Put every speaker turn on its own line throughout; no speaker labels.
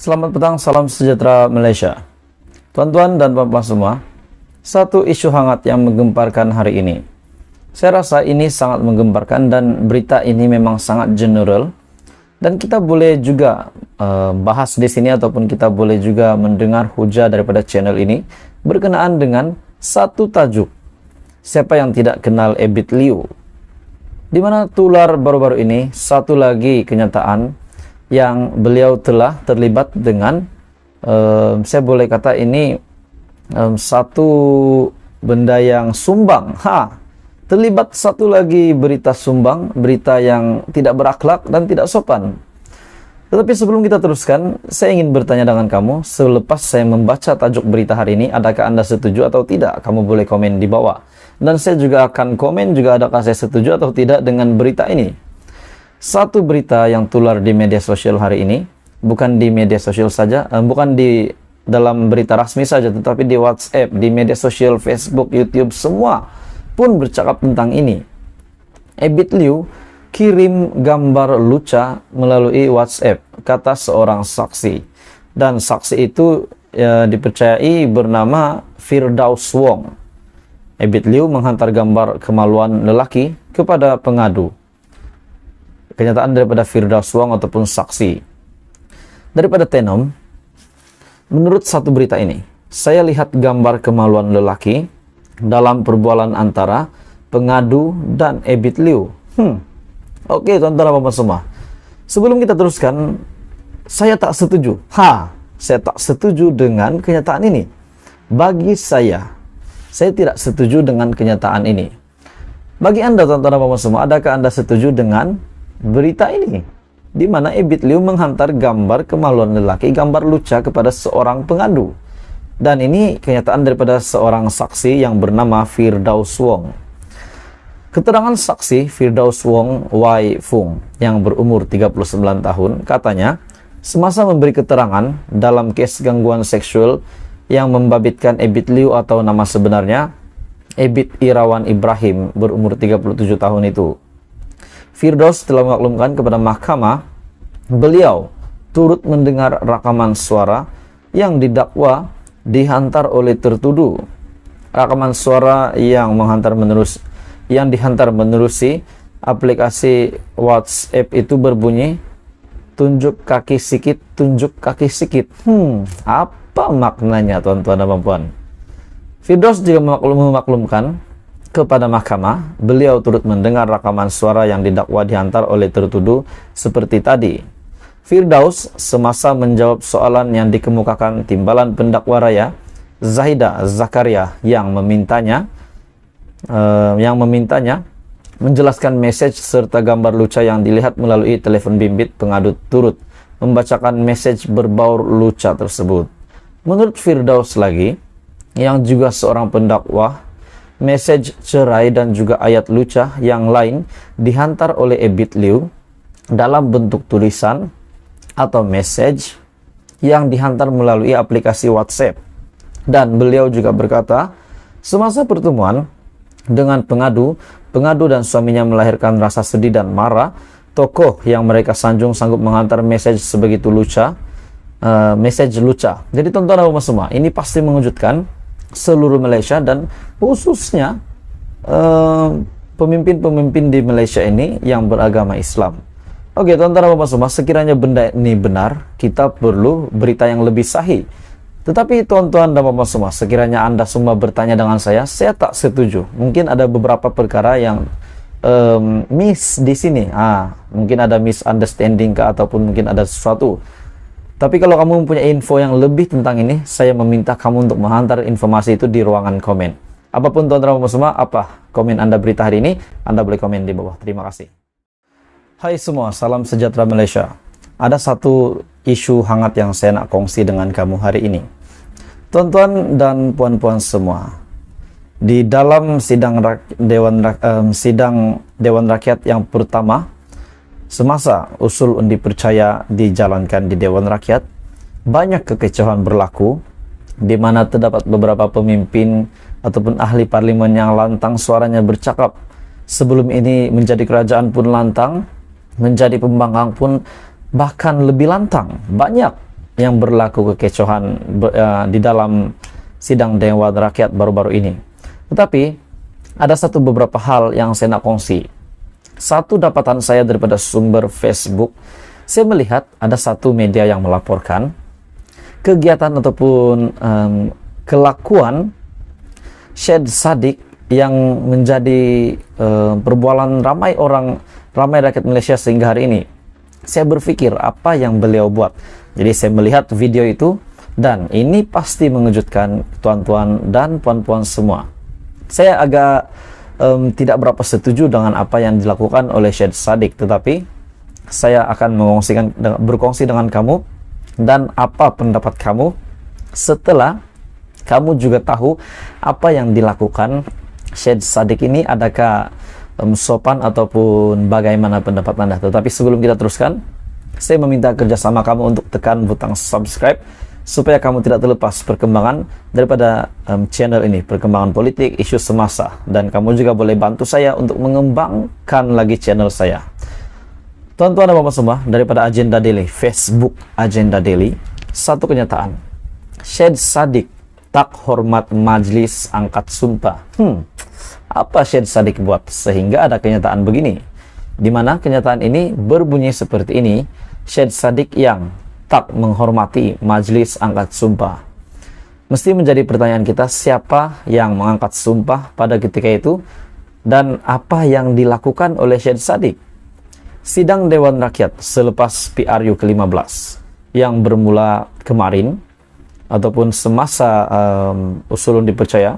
Selamat petang, salam sejahtera Malaysia. Tuan-tuan dan puan-puan semua, satu isu hangat yang menggemparkan hari ini. Saya rasa ini sangat menggemparkan dan berita ini memang sangat general. Dan kita boleh juga bahas di sini ataupun kita boleh juga mendengar hujah daripada channel ini berkenaan dengan satu tajuk. Siapa yang tidak kenal Abid Liu? Di mana tular baru-baru ini satu lagi kenyataan yang beliau telah terlibat dengan, saya boleh kata ini satu benda yang sumbang. Terlibat satu lagi berita sumbang, berita yang tidak berakhlak dan tidak sopan. Tetapi sebelum kita teruskan, saya ingin bertanya dengan kamu, selepas saya membaca tajuk berita hari ini, adakah Anda setuju atau tidak? Kamu boleh komen di bawah. Dan saya juga akan komen juga adakah saya setuju atau tidak dengan berita ini. Satu berita yang tular di media sosial hari ini, bukan di media sosial saja, bukan di dalam berita rasmi saja, tetapi di WhatsApp, di media sosial, Facebook, YouTube, semua pun bercakap tentang ini. Abid Liu kirim gambar luca melalui WhatsApp, kata seorang saksi. Dan saksi itu dipercayai bernama Firdaus Wong. Abid Liu menghantar gambar kemaluan lelaki kepada pengadu. Kenyataan daripada Firdaus Wong ataupun saksi. Daripada Tenom, menurut satu berita ini, saya lihat gambar kemaluan lelaki dalam perbualan antara pengadu dan Abid Liu. Oke, tuan-tuan dan semua. Sebelum kita teruskan, saya tak setuju. Saya tak setuju dengan kenyataan ini. Bagi saya tidak setuju dengan kenyataan ini. Bagi Anda, tuan-tuan dan semua, adakah Anda setuju dengan berita ini, di mana Abid Liu menghantar gambar kemaluan lelaki, gambar luca kepada seorang pengadu. Dan ini kenyataan daripada seorang saksi yang bernama Firdaus Wong. Keterangan saksi Firdaus Wong Wai Fung yang berumur 39 tahun, katanya semasa memberi keterangan dalam kes gangguan seksual yang membabitkan Abid Liu atau nama sebenarnya Abid Irawan Ibrahim berumur 37 tahun itu. Firdaus telah memaklumkan kepada mahkamah beliau turut mendengar rakaman suara yang didakwa dihantar oleh tertuduh. Rakaman suara yang dihantar menerusi aplikasi WhatsApp itu berbunyi tunjuk kaki sikit, tunjuk kaki sikit. Apa maknanya, tuan-tuan dan puan? Firdaus juga memaklumkan kepada mahkamah, beliau turut mendengar rakaman suara yang didakwa dihantar oleh tertuduh seperti tadi. Firdaus semasa menjawab soalan yang dikemukakan timbalan pendakwa raya Zahida Zakaria yang memintanya menjelaskan message serta gambar luca yang dilihat melalui telepon bimbit, pengadu turut membacakan message berbaur luca tersebut. Menurut Firdaus lagi, yang juga seorang pendakwa, message cerai dan juga ayat luca yang lain dihantar oleh Abid Liu dalam bentuk tulisan atau message yang dihantar melalui aplikasi WhatsApp. Dan beliau juga berkata, semasa pertemuan dengan pengadu dan suaminya melahirkan rasa sedih dan marah, tokoh yang mereka sanjung sanggup menghantar message sebegitu luca, message luca. Jadi tonton semua, ini pasti mengejutkan seluruh Malaysia dan khususnya pemimpin-pemimpin di Malaysia ini yang beragama Islam. Oke, tuan-tuan dan semua, sekiranya benda ini benar, kita perlu berita yang lebih sahih. Tetapi tuan-tuan dan semua, sekiranya Anda semua bertanya dengan saya tak setuju. Mungkin ada beberapa perkara yang miss di sini. Mungkin ada misunderstanding ataupun mungkin ada sesuatu. Tapi kalau kamu mempunyai info yang lebih tentang ini, saya meminta kamu untuk menghantar informasi itu di ruangan komen. Apapun tuan-tuan semua, apa komen Anda berita hari ini, Anda boleh komen di bawah. Terima kasih. Hai semua, salam sejahtera Malaysia. Ada satu isu hangat yang saya nak kongsi dengan kamu hari ini. Tuan-tuan dan puan-puan semua, di dalam sidang Dewan Rakyat yang pertama, semasa usul undi percaya dijalankan di Dewan Rakyat, banyak kekecewaan berlaku, di mana terdapat beberapa pemimpin ataupun ahli parlimen yang lantang suaranya bercakap. Sebelum ini menjadi kerajaan pun lantang, menjadi pembangkang pun bahkan lebih lantang. Banyak yang berlaku kekecohan di dalam sidang Dewan Rakyat baru-baru ini. Tetapi ada beberapa hal yang saya nak kongsi. Satu dapatan saya daripada sumber Facebook, saya melihat ada satu media yang melaporkan kegiatan ataupun kelakuan Syed Saddiq yang menjadi perbualan ramai rakyat Malaysia sehingga hari ini. Saya berpikir apa yang beliau buat. Jadi saya melihat video itu dan ini pasti mengejutkan tuan-tuan dan puan-puan semua. Saya agak tidak berapa setuju dengan apa yang dilakukan oleh Syed Saddiq, tetapi saya akan berkongsi dengan kamu dan apa pendapat kamu setelah kamu juga tahu apa yang dilakukan Syed Saddiq ini. Adakah sopan ataupun bagaimana pendapat Anda? Tetapi sebelum kita teruskan, saya meminta kerjasama kamu untuk tekan butang subscribe supaya kamu tidak terlepas perkembangan daripada channel ini, perkembangan politik, isu semasa, dan kamu juga boleh bantu saya untuk mengembangkan lagi channel saya. Tuan-tuan dan bapak semua, daripada Agenda Daily, Facebook Agenda Daily, satu kenyataan, Syed Saddiq tak hormat majlis angkat sumpah. Apa Syed Saddiq buat sehingga ada kenyataan begini? Di mana kenyataan ini berbunyi seperti ini, Syed Saddiq yang tak menghormati majlis angkat sumpah. Mesti menjadi pertanyaan kita, siapa yang mengangkat sumpah pada ketika itu dan apa yang dilakukan oleh Syed Saddiq? Sidang Dewan Rakyat selepas PRU ke-15 yang bermula kemarin ataupun semasa usul dipercaya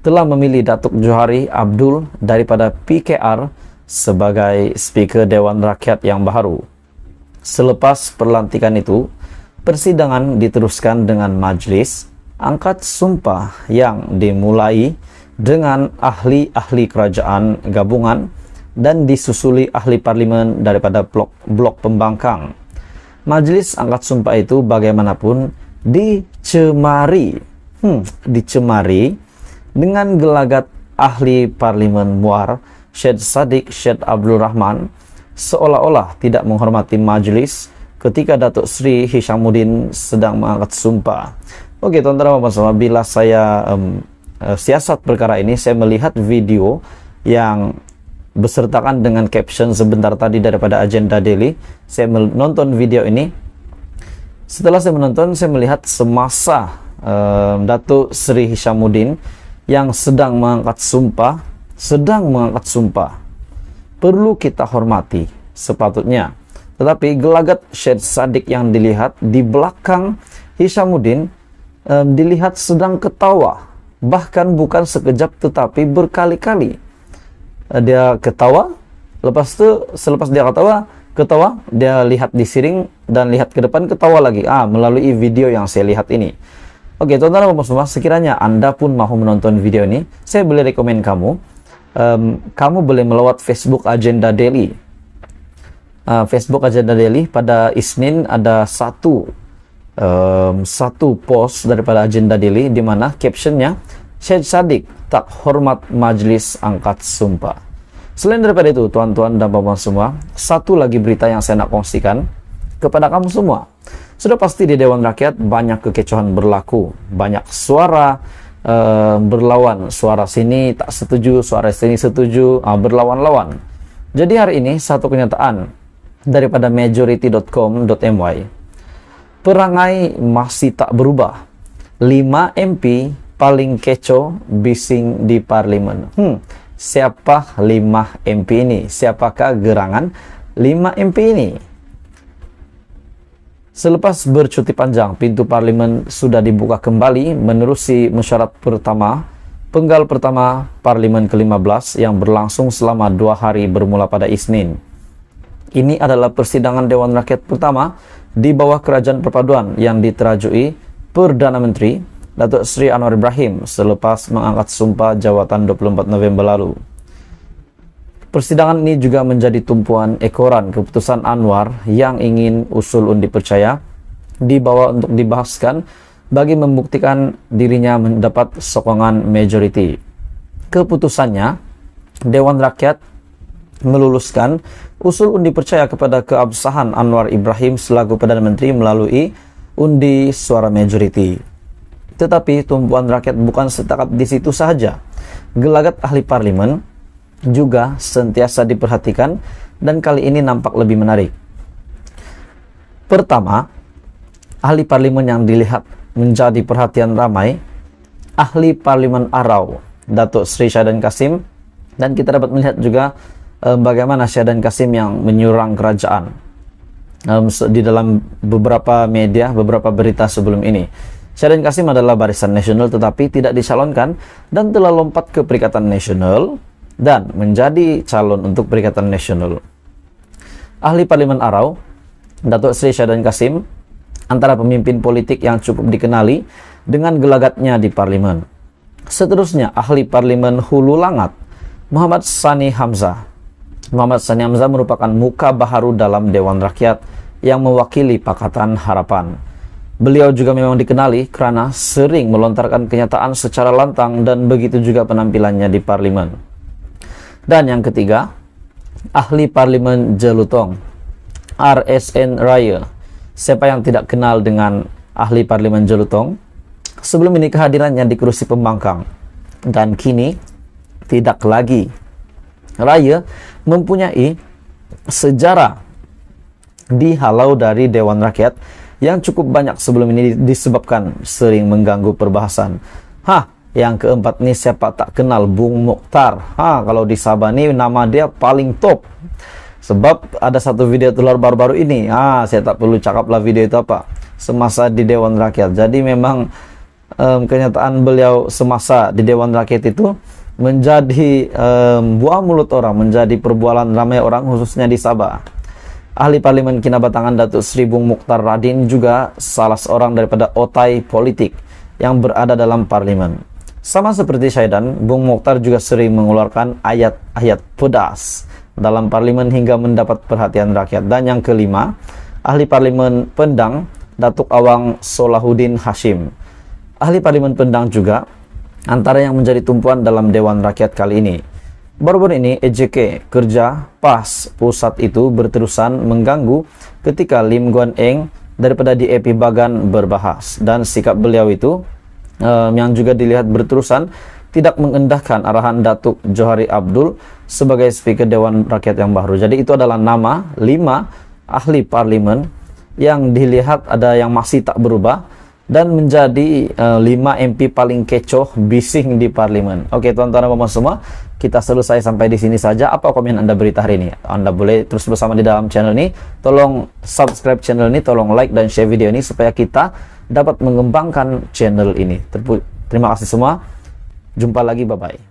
telah memilih Datuk Johari Abdul daripada PKR sebagai Speaker Dewan Rakyat yang baru. Selepas perlantikan itu, persidangan diteruskan dengan majlis angkat sumpah yang dimulai dengan ahli-ahli kerajaan gabungan dan disusuli ahli parlimen daripada blok pembangkang. Majlis angkat sumpah itu bagaimanapun dicemari dengan gelagat ahli parlimen Muar Syed Saddiq Syed Abdul Rahman seolah-olah tidak menghormati majlis ketika Datuk Seri Hishamuddin sedang mengangkat sumpah. Oke, tuan-tuan dan puan-puan, bila saya siasat perkara ini, saya melihat video yang besertakan dengan caption sebentar tadi daripada Agenda Daily. Saya menonton video ini. Setelah saya menonton, saya melihat semasa Datuk Seri Hishamuddin yang sedang mengangkat sumpah, perlu kita hormati sepatutnya. Tetapi gelagat Syed Saddiq yang dilihat di belakang Hishamuddin dilihat sedang ketawa, bahkan bukan sekejap tetapi berkali-kali. Dia ketawa, selepas dia ketawa, dia lihat di siring dan lihat ke depan, ketawa lagi melalui video yang saya lihat ini. Oke, tuan-tuan dan puan-puan, sekiranya Anda pun mau menonton video ini, saya boleh rekomen kamu boleh melawat Facebook Agenda Daily. Facebook Agenda Daily pada Isnin ada satu post daripada Agenda Daily di mana captionnya Syed Saddiq tak hormat majlis angkat sumpah. Selain daripada itu, tuan-tuan dan puan-puan semua, satu lagi berita yang saya nak kongsikan kepada kamu semua. Sudah pasti di Dewan Rakyat banyak kekecohan berlaku, banyak suara berlawan, suara sini tak setuju, suara sini setuju, berlawan-lawan. Jadi hari ini satu kenyataan daripada majority.com.my, perangai masih tak berubah. 5 MP paling kecoh bising di parlimen. Siapa 5 MP ini? Siapakah gerangan 5 MP ini? Selepas bercuti panjang, pintu parlimen sudah dibuka kembali menerusi mesyuarat pertama, penggal pertama parlimen ke-15 yang berlangsung selama 2 hari bermula pada Isnin. Ini adalah persidangan Dewan Rakyat pertama di bawah Kerajaan Perpaduan yang diterajui Perdana Menteri Datuk Seri Anwar Ibrahim selepas mengangkat sumpah jawatan 24 November lalu. Persidangan ini juga menjadi tumpuan ekoran keputusan Anwar yang ingin usul undi percaya dibawa untuk dibahaskan bagi membuktikan dirinya mendapat sokongan majority. Keputusannya, Dewan Rakyat meluluskan usul undi percaya kepada keabsahan Anwar Ibrahim selaku Perdana Menteri melalui undi suara majority. Tetapi tumpuan rakyat bukan setakat di situ saja. Gelagat ahli parlemen juga sentiasa diperhatikan dan kali ini nampak lebih menarik. Pertama, ahli parlemen yang dilihat menjadi perhatian ramai, ahli parlemen Arau, Datuk Seri Syahidan Kasim, dan kita dapat melihat juga bagaimana Syahidan Kasim yang menyerang kerajaan di dalam beberapa media, beberapa berita sebelum ini. Syahidan Kasim adalah Barisan Nasional tetapi tidak dicalonkan dan telah lompat ke Perikatan Nasional dan menjadi calon untuk Perikatan Nasional. Ahli Parlemen Arau, Datuk Seri Syahidan Kasim, antara pemimpin politik yang cukup dikenali dengan gelagatnya di parlemen. Seterusnya, ahli parlemen Hulu Langat, Muhammad Sani Hamzah. Muhammad Sani Hamzah merupakan muka baharu dalam Dewan Rakyat yang mewakili Pakatan Harapan. Beliau juga memang dikenali karena sering melontarkan kenyataan secara lantang dan begitu juga penampilannya di parlemen. Dan yang ketiga, ahli parlemen Jelutong, RSN Raya. Siapa yang tidak kenal dengan ahli parlemen Jelutong? Sebelum ini kehadirannya di kursi pembangkang dan kini tidak lagi. Raya mempunyai sejarah dihalau dari Dewan Rakyat yang cukup banyak sebelum ini disebabkan sering mengganggu perbahasan. Yang keempat nih, siapa tak kenal Bung Mokhtar. Kalau di Sabah nih nama dia paling top. Sebab ada satu video telur baru-baru ini. Saya tak perlu cakap lah video itu apa. Semasa di Dewan Rakyat. Jadi memang kenyataan beliau semasa di Dewan Rakyat itu menjadi buah mulut orang, menjadi perbualan ramai orang khususnya di Sabah. Ahli Parlemen Kinabatangan Datuk Seri Bung Mokhtar Radin juga salah seorang daripada otai politik yang berada dalam parlemen. Sama seperti Syahidan, Bung Mokhtar juga sering mengeluarkan ayat-ayat pedas dalam parlemen hingga mendapat perhatian rakyat. Dan yang kelima, ahli Parlemen Pendang Datuk Awang Solahuddin Hashim. Ahli Parlemen Pendang juga antara yang menjadi tumpuan dalam Dewan Rakyat kali ini. Baru-baru ini EJK Kerja PAS pusat itu berterusan mengganggu ketika Lim Guan Eng daripada DAP Bagan berbahas, dan sikap beliau itu yang juga dilihat berterusan tidak mengendahkan arahan Datuk Johari Abdul sebagai Speaker Dewan Rakyat yang baru. Jadi itu adalah nama 5 ahli parlemen yang dilihat ada yang masih tak berubah dan menjadi 5 MP paling kecoh bising di parlemen. Oke tuan-tuan dan puan semua, kita selesai sampai di sini saja. Apa komen Anda berita hari ini? Anda boleh terus bersama di dalam channel ini. Tolong subscribe channel ini, tolong like dan share video ini supaya kita dapat mengembangkan channel ini. Terima kasih semua. Jumpa lagi, bye-bye.